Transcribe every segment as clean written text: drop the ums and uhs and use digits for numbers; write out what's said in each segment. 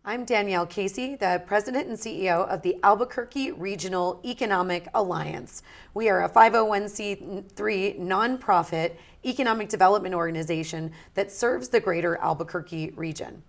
I'm Danielle Casey, the President and CEO of the Albuquerque Regional Economic Alliance. We are a 501c3 nonprofit economic development organization that serves the greater Albuquerque region.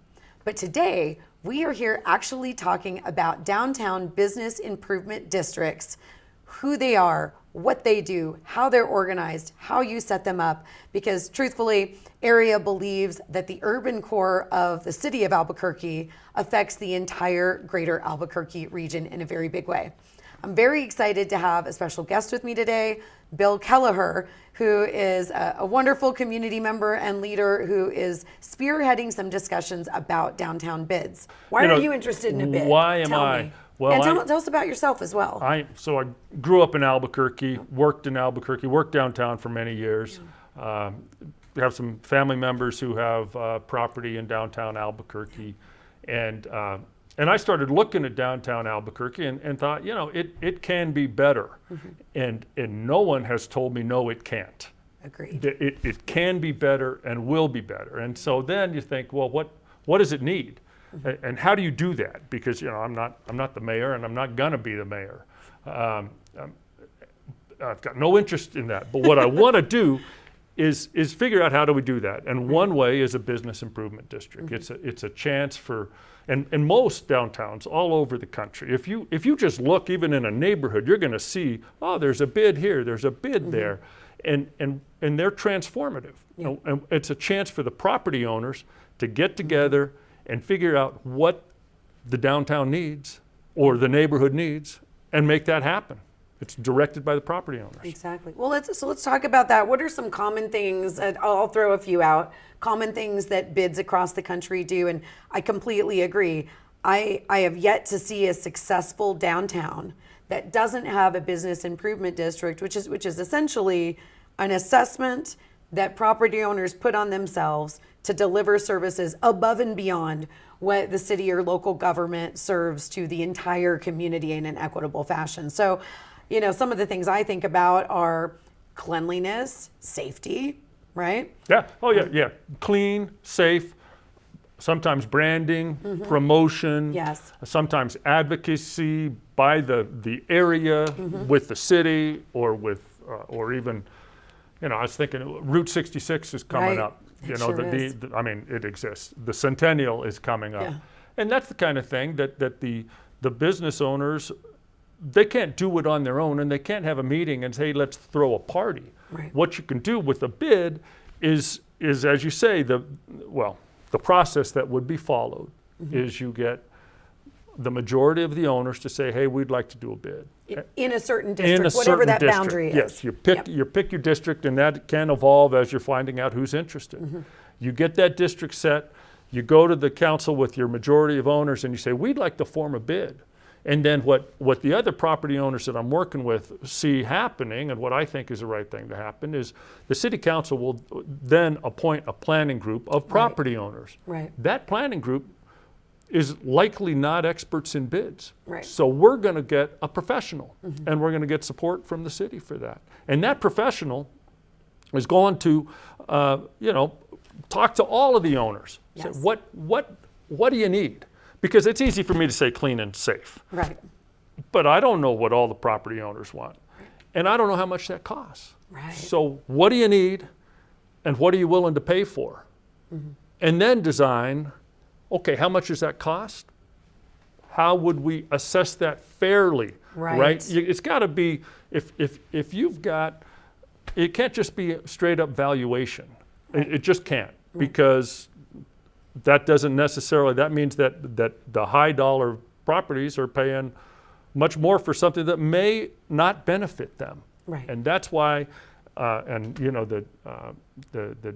But today, we are here actually talking about downtown business improvement districts, who they are, what they do, how they're organized, how you set them up, because truthfully, area believes that the urban core of the city of Albuquerque affects the entire greater Albuquerque region in a very big way. I'm very excited to have a special guest with me today, Bill Keleher, who is a wonderful community member and leader who is spearheading some discussions about downtown bids. Why are you interested in a bid? Why am Tell I? me. Well, and tell us about yourself as well. So I grew up in Albuquerque, worked downtown for many years. We have some family members who have property in downtown Albuquerque. And I started looking at downtown Albuquerque and thought, it can be better. And no one has told me, no, it can't. Agreed. It can be better and will be better. And so then you think, well, what does it need? And how do you do that? Because I'm not the mayor, and I'm not gonna be the mayor. I've got no interest in that. But what I want to do is figure out how do we do that. And one way is a business improvement district. It's a chance for, and most downtowns all over the country. If you just look even in a neighborhood, you're going to see, oh, there's a bid here, there's a bid there, and they're transformative. And it's a chance for the property owners to get together and figure out what the downtown needs or the neighborhood needs and make that happen. It's directed by the property owners. Exactly. Well, let's talk about that. What are some common things, I'll throw a few out, common things that bids across the country do, and I completely agree. I have yet to see a successful downtown that doesn't have a business improvement district, which is essentially an assessment that property owners put on themselves to deliver services above and beyond what the city or local government serves to the entire community in an equitable fashion. So, some of the things I think about are cleanliness, safety, right? Yeah. Oh, yeah. Clean, safe, sometimes branding, promotion, yes, sometimes advocacy by the area with the city or even, I was thinking Route 66 is coming up. It exists. The Centennial is coming up. Yeah. And that's the kind of thing that the business owners, they can't do it on their own, and they can't have a meeting and say, let's throw a party. Right. What you can do with a bid is as you say, the process that would be followed is you get the majority of the owners to say, hey, we'd like to do a bid. In a certain district, whatever that boundary is. Yes, you pick your district, and that can evolve as you're finding out who's interested. You get that district set, you go to the council with your majority of owners, and you say, we'd like to form a bid. And then what the other property owners that I'm working with see happening, and what I think is the right thing to happen, is the city council will then appoint a planning group of property owners. Right. That planning group is likely not experts in bids. Right. So we're going to get a professional, and we're going to get support from the city for that. And that professional is going to, talk to all of the owners. Yes. Say, what do you need? Because it's easy for me to say clean and safe. Right. But I don't know what all the property owners want. And I don't know how much that costs. Right. So what do you need, and what are you willing to pay for? And then design, okay, how much does that cost? How would we assess that fairly? Right? It's got to be, if you've got, it can't just be a straight up valuation. Right. It just can't, because that doesn't necessarily, that means that the high dollar properties are paying much more for something that may not benefit them. Right. And that's why, the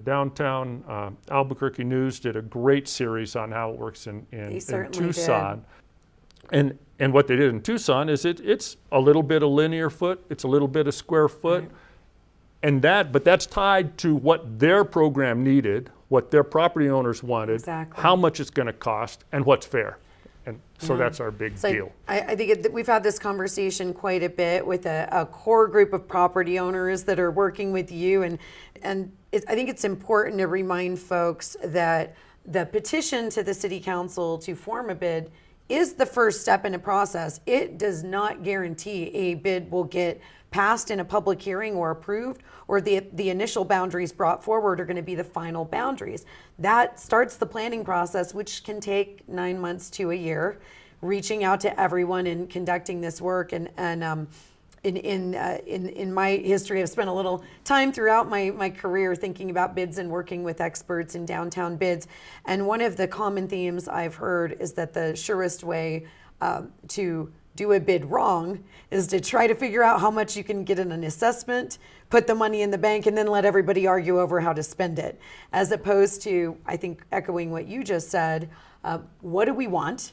downtown Albuquerque News did a great series on how it works in Tucson. Did. And what they did in Tucson is it's a little bit of linear foot, it's a little bit of square foot, but that's tied to what their program needed, what their property owners wanted, how much it's going to cost, and what's fair. And so that's our big deal. I think we've had this conversation quite a bit with a core group of property owners that are working with you, and I think it's important to remind folks that the petition to the city council to form a bid is the first step in a process. It does not guarantee a bid will get passed in a public hearing or approved, or the initial boundaries brought forward are going to be the final boundaries. That starts the planning process, which can take 9 months to a year, reaching out to everyone and conducting this work. In my history, I've spent a little time throughout my career thinking about bids and working with experts in downtown bids. And one of the common themes I've heard is that the surest way to do a bid wrong is to try to figure out how much you can get in an assessment, put the money in the bank, and then let everybody argue over how to spend it. As opposed to, I think, echoing what you just said, what do we want?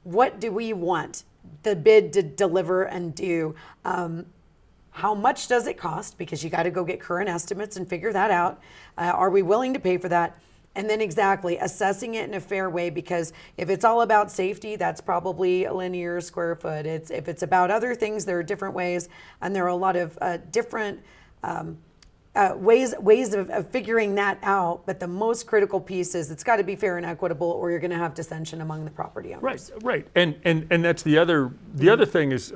What do we want the bid to deliver and do? How much does it cost? Because you got to go get current estimates and figure that out. Are we willing to pay for that? And then exactly assessing it in a fair way, because if it's all about safety, that's probably a linear square foot. If it's about other things, there are different ways, and there are a lot of different ways of figuring that out. But the most critical piece is it's got to be fair and equitable, or you're going to have dissension among the property owners. Right. And that's the other thing is,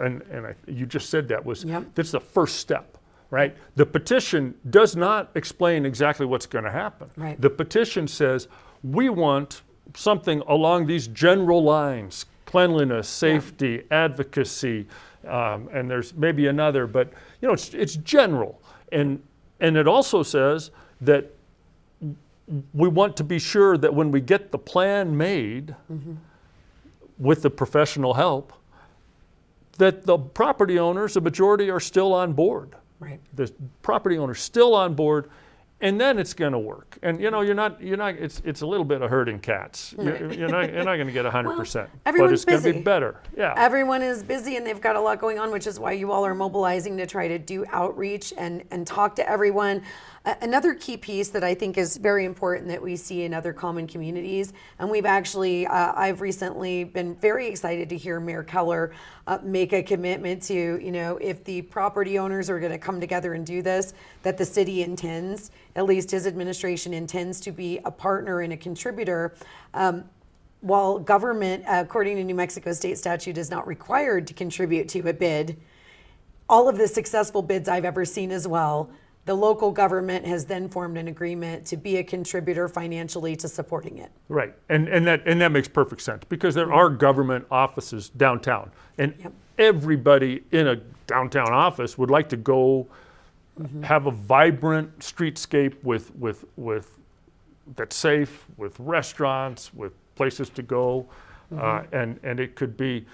you just said that was, Yep. That's the first step. Right? The petition does not explain exactly what's going to happen. Right. The petition says, we want something along these general lines: cleanliness, safety, advocacy, and there's maybe another, but it's general. And it also says that we want to be sure that when we get the plan made with the professional help, that the property owners, the majority, are still on board. Right. The property owner's still on board, and then it's going to work. And you're not. It's a little bit of herding cats. You're not going to get 100%, but it's going to be better. Yeah. Everyone is busy and they've got a lot going on, which is why you all are mobilizing to try to do outreach and talk to everyone. Another key piece that I think is very important that we see in other common communities, and we've actually, I've recently been very excited to hear Mayor Keleher make a commitment to, if the property owners are going to come together and do this, that the city intends, at least his administration intends, to be a partner and a contributor. While government, according to New Mexico state statute, is not required to contribute to a bid, all of the successful bids I've ever seen as well, the local government has then formed an agreement to be a contributor financially to supporting it. Right, and that makes perfect sense, because there are government offices downtown, and everybody in a downtown office would like to go have a vibrant streetscape with that's safe, with restaurants, with places to go, and it could be,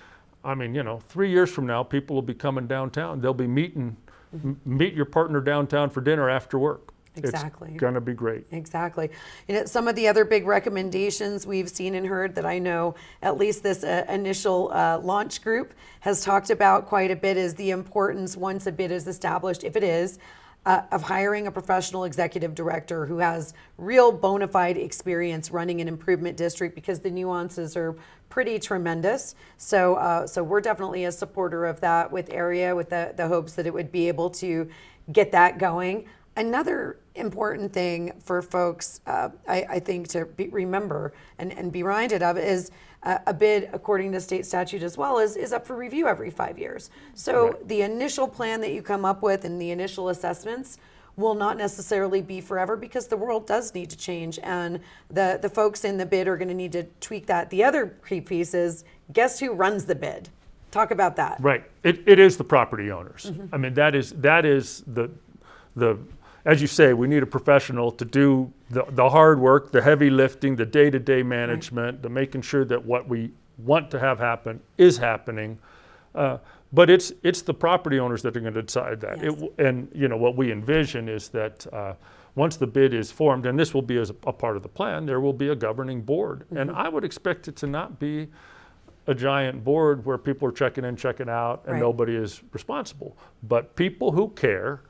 3 years from now, people will be coming downtown. They'll be meet your partner downtown for dinner after work. Exactly. It's going to be great. Exactly. Some of the other big recommendations we've seen and heard that I know at least this initial launch group has talked about quite a bit is the importance, once a bid is established, if it is, of hiring a professional executive director who has real bona fide experience running an improvement district, because the nuances are pretty tremendous. So we're definitely a supporter of that with area, with the hopes that it would be able to get that going. Another important thing for folks, I think, to remember and be reminded of is a bid, according to state statute as well, is up for review every 5 years. So Right. the initial plan that you come up with and the initial assessments will not necessarily be forever, because the world does need to change, and the folks in the bid are going to need to tweak that. The other key piece is, guess who runs the bid? Talk about that. Right. It is the property owners. That is the as you say, we need a professional to do the hard work, the heavy lifting, the day-to-day management, the making sure that what we want to have happen is happening. But it's the property owners that are going to decide that. Yes. What we envision is that once the bid is formed, and this will be as a part of the plan, there will be a governing board. And I would expect it to not be a giant board where people are checking in, checking out, and nobody is responsible. But people who care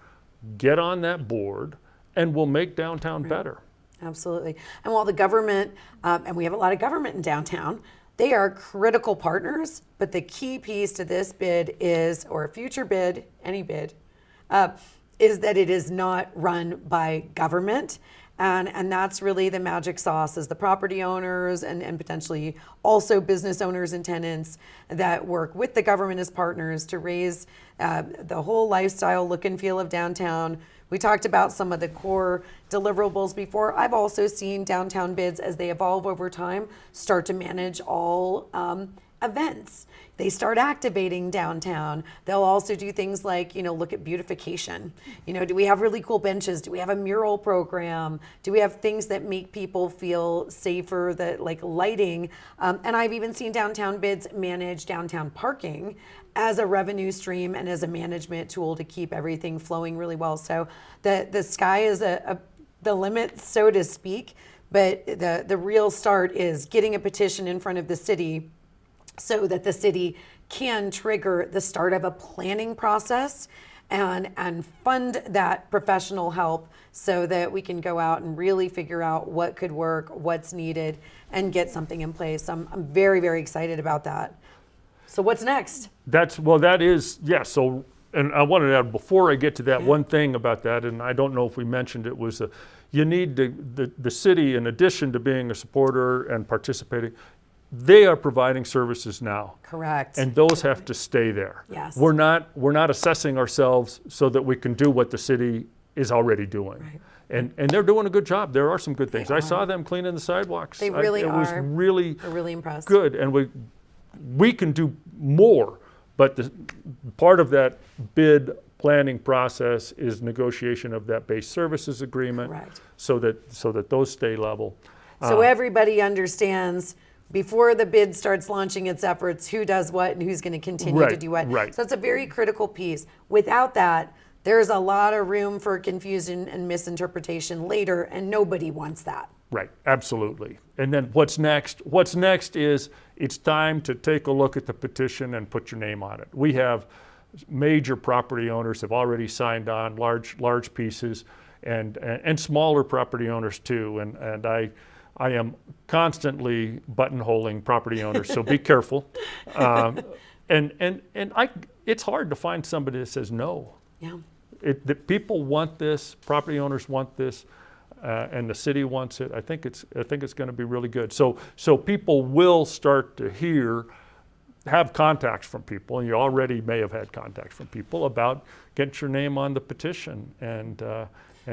get on that board and will make downtown better. Absolutely. And while the government, and we have a lot of government in downtown, they are critical partners, but the key piece to this bid is, or a future bid, any bid, is that it is not run by government. And that's really the magic sauce, is the property owners and potentially also business owners and tenants that work with the government as partners to raise the whole lifestyle look and feel of downtown. We talked about some of the core deliverables before. I've also seen downtown bids, as they evolve over time, start to manage all events. They start activating downtown. They'll also do things like, look at beautification. Do we have really cool benches? Do we have a mural program? Do we have things that make people feel safer, that like lighting? And I've even seen downtown bids manage downtown parking as a revenue stream and as a management tool to keep everything flowing really well. So the sky is the limit, so to speak, but the real start is getting a petition in front of the city so that the city can trigger the start of a planning process and fund that professional help so that we can go out and really figure out what could work, what's needed, and get something in place. I'm very, very excited about that. So what's next? That is, yeah. So, and I wanted to add, before I get to that, one thing about that, and I don't know if we mentioned it, was you need the city, in addition to being a supporter and participating, they are providing services now. Correct. And those have to stay there. Yes. We're not assessing ourselves so that we can do what the city is already doing. Right. And they're doing a good job. There are some good things. I saw them cleaning the sidewalks. They really are. It was really We're really impressed. good. And we can do more, but part of that bid planning process is negotiation of that base services agreement. Correct. so that those stay level. So everybody understands before the bid starts launching its efforts, who does what and who's going to continue to do what. Right. So it's a very critical piece. Without that, there's a lot of room for confusion and misinterpretation later, and nobody wants that. Right, absolutely. And then what's next? What's next is it's time to take a look at the petition and put your name on it. We have major property owners have already signed on, large pieces, and smaller property owners too. And I am constantly buttonholing property owners, so be careful. It's hard to find somebody that says no. Yeah. The people want this, property owners want this, and the city wants it. I think it's going to be really good. So people will start to have contacts from people, and you already may have had contacts from people about getting your name on the petition and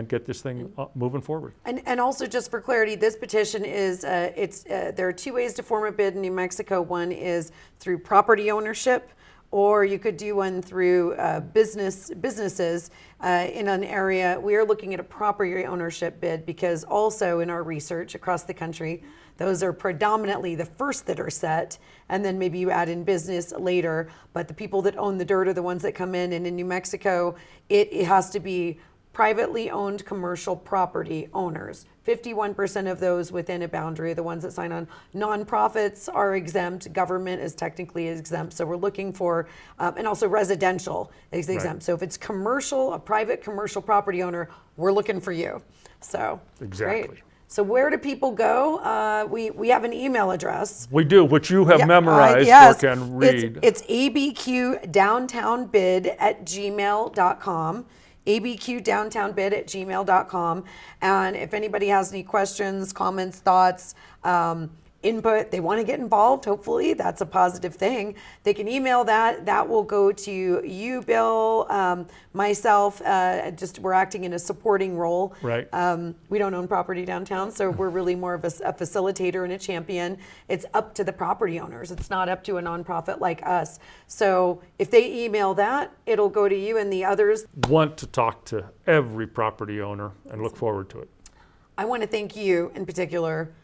get this thing moving forward. And also, just for clarity, this petition is there are two ways to form a bid in New Mexico. One is through property ownership, or you could do one through businesses in an area. We are looking at a property ownership bid because also in our research across the country, those are predominantly the first that are set, and then maybe you add in business later. But the people that own the dirt are the ones that come in. And in New Mexico, it has to be privately owned commercial property owners. 51% of those within a boundary are the ones that sign on. Nonprofits are exempt. Government is technically exempt. So we're looking for, and also residential is exempt. Right. So if it's commercial, a private commercial property owner, we're looking for you. So exactly. Great. So where do people go? We have an email address. We do, which you have memorized yes. or can read. It's abqdowntownbid@gmail.com. abqdowntownbid@gmail.com. And if anybody has any questions, comments, thoughts, input, they want to get involved, hopefully that's a positive thing, they can email that. That will go to you, Bill, myself. We're acting in a supporting role. Right. We don't own property downtown, so we're really more of a facilitator and a champion. It's up to the property owners. It's not up to a nonprofit like us. So if they email that, it'll go to you, and the others Want to talk to every property owner and look forward to it. I want to thank you in particular.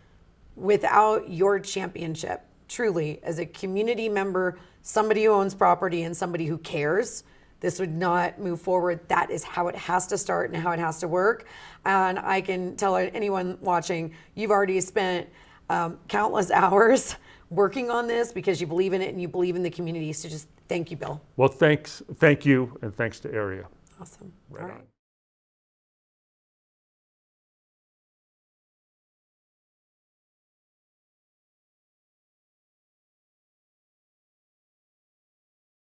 Without your championship, truly, as a community member, somebody who owns property and somebody who cares, this would not move forward. That is how it has to start and how it has to work. And I can tell anyone watching, you've already spent countless hours working on this because you believe in it and you believe in the community. So just thank you, Bill. Well, thank you, and thanks to Area. Awesome. Right on.